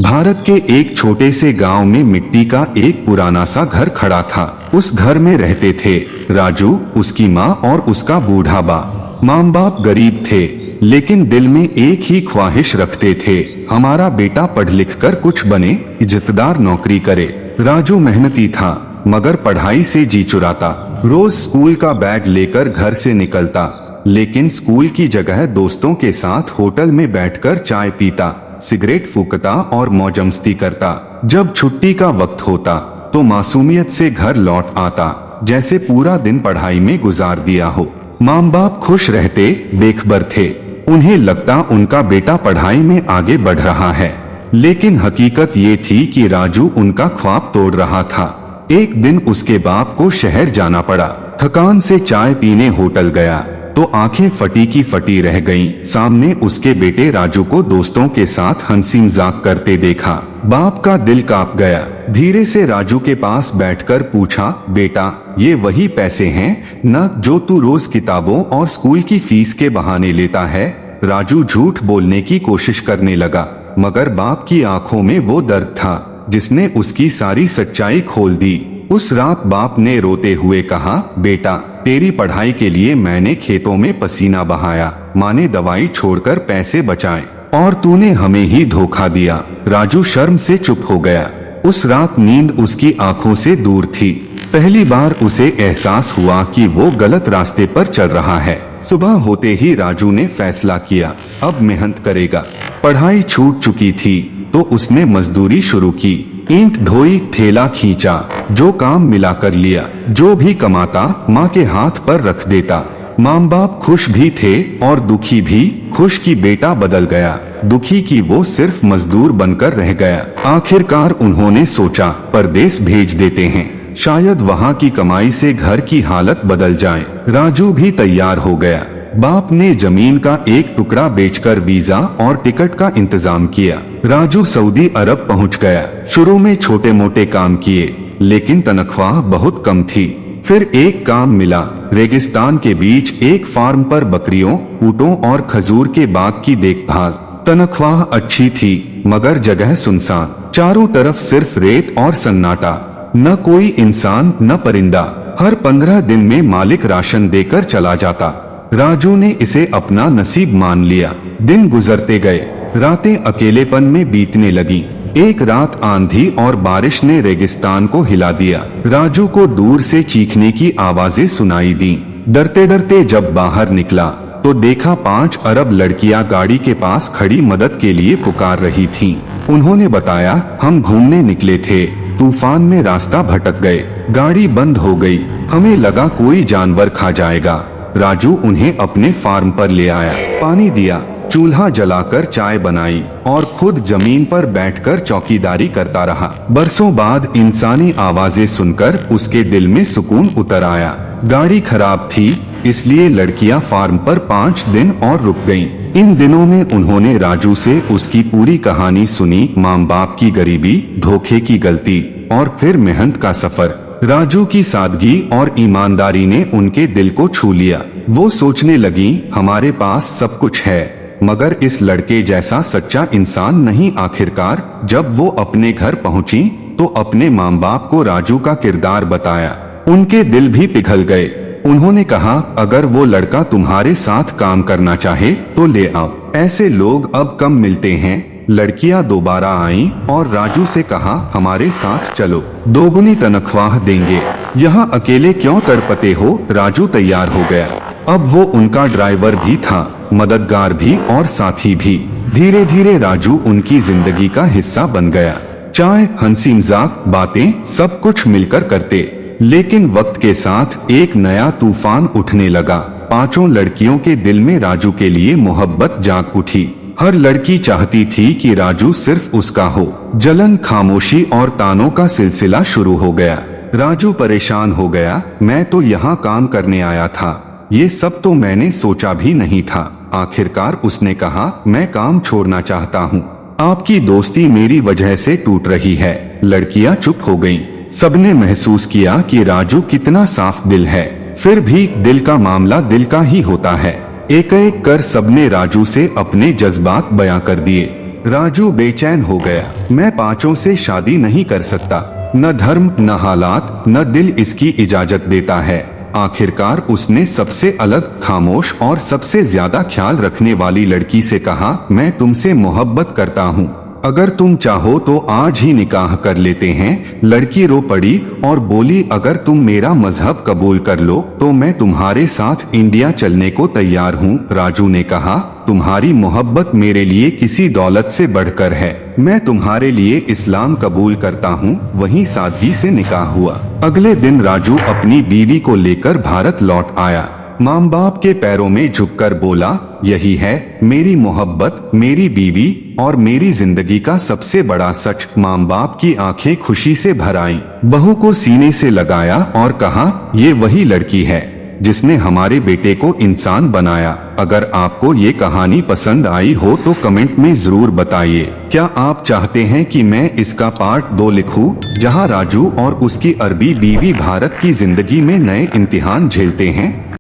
भारत के एक छोटे से गांव में मिट्टी का एक पुराना सा घर खड़ा था। उस घर में रहते थे राजू, उसकी माँ और उसका बूढ़ा बा। माँ बाप गरीब थे, लेकिन दिल में एक ही ख्वाहिश रखते थे, हमारा बेटा पढ़ लिख कर कुछ बने, इज्जतदार नौकरी करे। राजू मेहनती था, मगर पढ़ाई से जी चुराता। रोज स्कूल का बैग लेकर घर से निकलता, लेकिन स्कूल की जगह दोस्तों के साथ होटल में बैठकर चाय पीता, सिगरेट फूकता और मौजमस्ती करता। जब छुट्टी का वक्त होता तो मासूमियत से घर लौट आता, जैसे पूरा दिन पढ़ाई में गुजार दिया हो। माँ बाप खुश रहते, बेखबर थे। उन्हें लगता उनका बेटा पढ़ाई में आगे बढ़ रहा है, लेकिन हकीकत ये थी कि राजू उनका ख्वाब तोड़ रहा था। एक दिन उसके बाप को शहर जाना पड़ा। थकान से चाय पीने होटल गया तो आंखें फटी की फटी रह गईं। सामने उसके बेटे राजू को दोस्तों के साथ हंसी मजाक करते देखा। बाप का दिल कांप गया। धीरे से राजू के पास बैठकर पूछा, बेटा ये वही पैसे हैं न जो तू रोज किताबों और स्कूल की फीस के बहाने लेता है? राजू झूठ बोलने की कोशिश करने लगा, मगर बाप की आंखों में वो दर्द था जिसने उसकी सारी सच्चाई खोल दी। उस रात बाप ने रोते हुए कहा, बेटा तेरी पढ़ाई के लिए मैंने खेतों में पसीना बहाया, माँ ने दवाई छोड़कर पैसे बचाए और तूने हमें ही धोखा दिया। राजू शर्म से चुप हो गया। उस रात नींद उसकी आंखों से दूर थी। पहली बार उसे एहसास हुआ कि वो गलत रास्ते पर चल रहा है। सुबह होते ही राजू ने फैसला किया, अब मेहनत करेगा। पढ़ाई छूट चुकी थी तो उसने मजदूरी शुरू की। ईंट ढोई, ठेला खींचा, जो काम मिला कर लिया। जो भी कमाता माँ के हाथ पर रख देता। माँ बाप खुश भी थे और दुखी भी। खुश की बेटा बदल गया, दुखी की वो सिर्फ मजदूर बनकर रह गया। आखिरकार उन्होंने सोचा, परदेश भेज देते हैं, शायद वहाँ की कमाई से घर की हालत बदल जाए। राजू भी तैयार हो गया। बाप ने जमीन का एक टुकड़ा बेचकर वीजा और टिकट का इंतजाम किया। राजू सऊदी अरब पहुंच गया। शुरू में छोटे मोटे काम किए, लेकिन तनख्वाह बहुत कम थी। फिर एक काम मिला, रेगिस्तान के बीच एक फार्म पर बकरियों, ऊँटों और खजूर के बाग की देखभाल। तनख्वाह अच्छी थी, मगर जगह सुनसान। चारों तरफ सिर्फ रेत और सन्नाटा, न कोई इंसान न परिंदा। हर 15 दिन में मालिक राशन देकर चला जाता। राजू ने इसे अपना नसीब मान लिया। दिन गुजरते गए, रातें अकेलेपन में बीतने लगी। एक रात आंधी और बारिश ने रेगिस्तान को हिला दिया। राजू को दूर से चीखने की आवाजें सुनाई दी। डरते डरते जब बाहर निकला तो देखा 5 अरब लड़कियां गाड़ी के पास खड़ी मदद के लिए पुकार रही थीं। उन्होंने बताया, हम घूमने निकले थे, तूफान में रास्ता भटक गए, गाड़ी बंद हो गई, हमें लगा कोई जानवर खा जाएगा। राजू उन्हें अपने फार्म पर ले आया, पानी दिया, चूल्हा जलाकर चाय बनाई और खुद जमीन पर बैठकर चौकीदारी करता रहा। बरसों बाद इंसानी आवाजें सुनकर उसके दिल में सुकून उतर आया। गाड़ी खराब थी, इसलिए लड़कियां फार्म पर 5 दिन और रुक गईं। इन दिनों में उन्होंने राजू से उसकी पूरी कहानी सुनी, माँ बाप की गरीबी, धोखे की गलती और फिर मेहनत का सफर। राजू की सादगी और ईमानदारी ने उनके दिल को छू लिया। वो सोचने लगी, हमारे पास सब कुछ है, मगर इस लड़के जैसा सच्चा इंसान नहीं। आखिरकार जब वो अपने घर पहुंची तो अपने माँ बाप को राजू का किरदार बताया। उनके दिल भी पिघल गए। उन्होंने कहा, अगर वो लड़का तुम्हारे साथ काम करना चाहे तो ले आओ, ऐसे लोग अब कम मिलते हैं। लड़कियां दोबारा आईं और राजू से कहा, हमारे साथ चलो, दोगुनी तनख्वाह देंगे, यहाँ अकेले क्यों तड़पते हो? राजू तैयार हो गया। अब वो उनका ड्राइवर भी था, मददगार भी और साथी भी। धीरे धीरे राजू उनकी जिंदगी का हिस्सा बन गया। चाय, हंसी मजाक, बातें सब कुछ मिलकर करते। लेकिन वक्त के साथ एक नया तूफान उठने लगा। 5 लड़कियों के दिल में राजू के लिए मोहब्बत जाग उठी। हर लड़की चाहती थी कि राजू सिर्फ उसका हो। जलन, खामोशी और तानों का सिलसिला शुरू हो गया। राजू परेशान हो गया, मैं तो यहाँ काम करने आया था, ये सब तो मैंने सोचा भी नहीं था। आखिरकार उसने कहा, मैं काम छोड़ना चाहता हूँ, आपकी दोस्ती मेरी वजह से टूट रही है। लड़कियां चुप हो गईं। सबने महसूस किया कि राजू कितना साफ दिल है। फिर भी दिल का मामला दिल का ही होता है। एक एक कर सबने राजू से अपने जज्बात बयां कर दिए। राजू बेचैन हो गया। मैं पांचों से शादी नहीं कर सकता। न धर्म, न हालात, न दिल इसकी इजाजत देता है। आखिरकार उसने सबसे अलग, खामोश और सबसे ज्यादा ख्याल रखने वाली लड़की से कहा, मैं तुमसे मोहब्बत करता हूँ। अगर तुम चाहो तो आज ही निकाह कर लेते हैं। लड़की रो पड़ी और बोली, अगर तुम मेरा मजहब कबूल कर लो तो मैं तुम्हारे साथ इंडिया चलने को तैयार हूँ। राजू ने कहा, तुम्हारी मोहब्बत मेरे लिए किसी दौलत से बढ़कर है। मैं तुम्हारे लिए इस्लाम कबूल करता हूँ। वहीं सादगी से निकाह हुआ। अगले दिन राजू अपनी बीवी को लेकर भारत लौट आया। माँ बाप के पैरों में झुककर बोला, यही है मेरी मोहब्बत, मेरी बीवी और मेरी जिंदगी का सबसे बड़ा सच। माँ बाप की आंखें खुशी से भर आईं। बहू को सीने से लगाया और कहा, ये वही लड़की है जिसने हमारे बेटे को इंसान बनाया। अगर आपको ये कहानी पसंद आई हो तो कमेंट में जरूर बताइए। क्या आप चाहते हैं कि मैं इसका पार्ट 2 लिखूं, जहां राजू और उसकी अरबी बीवी भारत की जिंदगी में नए इम्तिहान झेलते हैं?